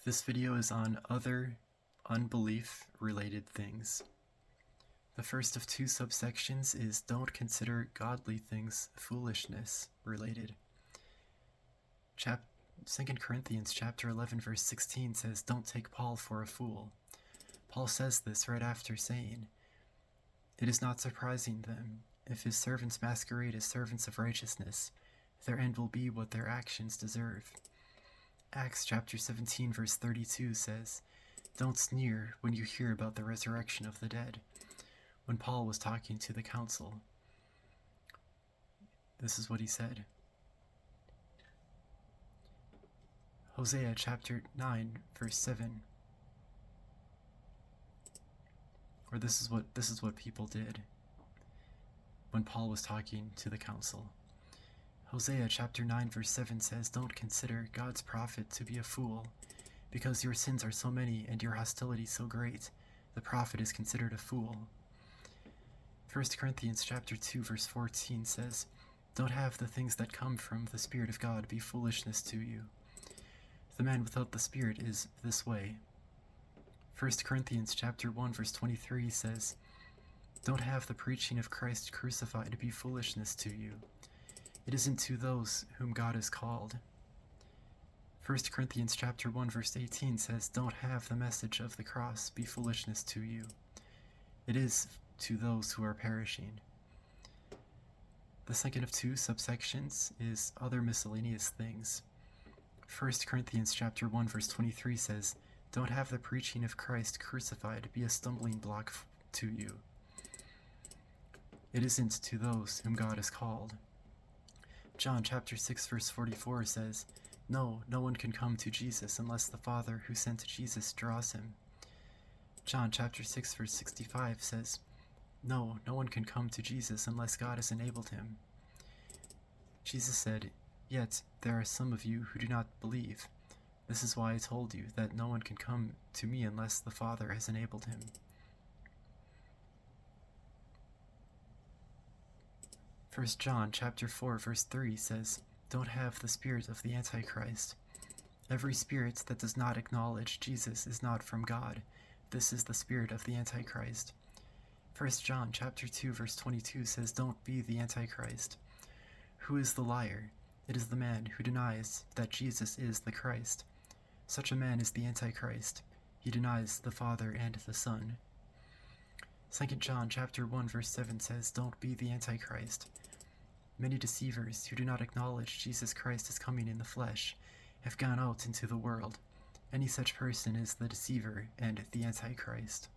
This video is on other unbelief-related things. The first of two subsections is don't consider godly things foolishness related. 2 Corinthians chapter 11 verse 16 says, don't take Paul for a fool. Paul says this right after saying, it is not surprising then, if his servants masquerade as servants of righteousness, their end will be what their actions deserve. Acts chapter 17 verse 32 says, don't sneer when you hear about the resurrection of the dead. When Paul was talking to the council, this is what he said. Hosea chapter 9 verse 7. Or this is what people did when Paul was talking to the council. Hosea chapter 9 verse 7 says, don't consider God's prophet to be a fool, because your sins are so many and your hostility so great, the prophet is considered a fool. 1 Corinthians chapter 2 verse 14 says, don't have the things that come from the Spirit of God be foolishness to you. The man without the Spirit is this way. 1 Corinthians chapter 1 verse 23 says, don't have the preaching of Christ crucified be foolishness to you. It isn't to those whom God has called. 1 Corinthians chapter 1 verse 18 says, don't have the message of the cross be foolishness to you. It is to those who are perishing. The second of two subsections is other miscellaneous things. 1 Corinthians chapter 1 verse 23 says, don't have the preaching of Christ crucified be a stumbling block to you. It isn't to those whom God has called. John chapter 6 verse 44 says, no one can come to Jesus unless the Father who sent Jesus draws him. John chapter 6 verse 65 says, no one can come to Jesus unless God has enabled him. Jesus said, yet there are some of you who do not believe. This is why I told you that no one can come to me unless the Father has enabled him. 1 John chapter 4 verse 3 says, don't have the spirit of the Antichrist. Every spirit that does not acknowledge Jesus is not from God. This is the spirit of the Antichrist. 1 John chapter 2 verse 22 says, don't be the Antichrist. Who is the liar? It is the man who denies that Jesus is the Christ. Such a man is the Antichrist. He denies the Father and the Son. 2 John chapter 1 verse 7 says, don't be the Antichrist. Many deceivers who do not acknowledge Jesus Christ as coming in the flesh have gone out into the world. Any such person is the deceiver and the Antichrist.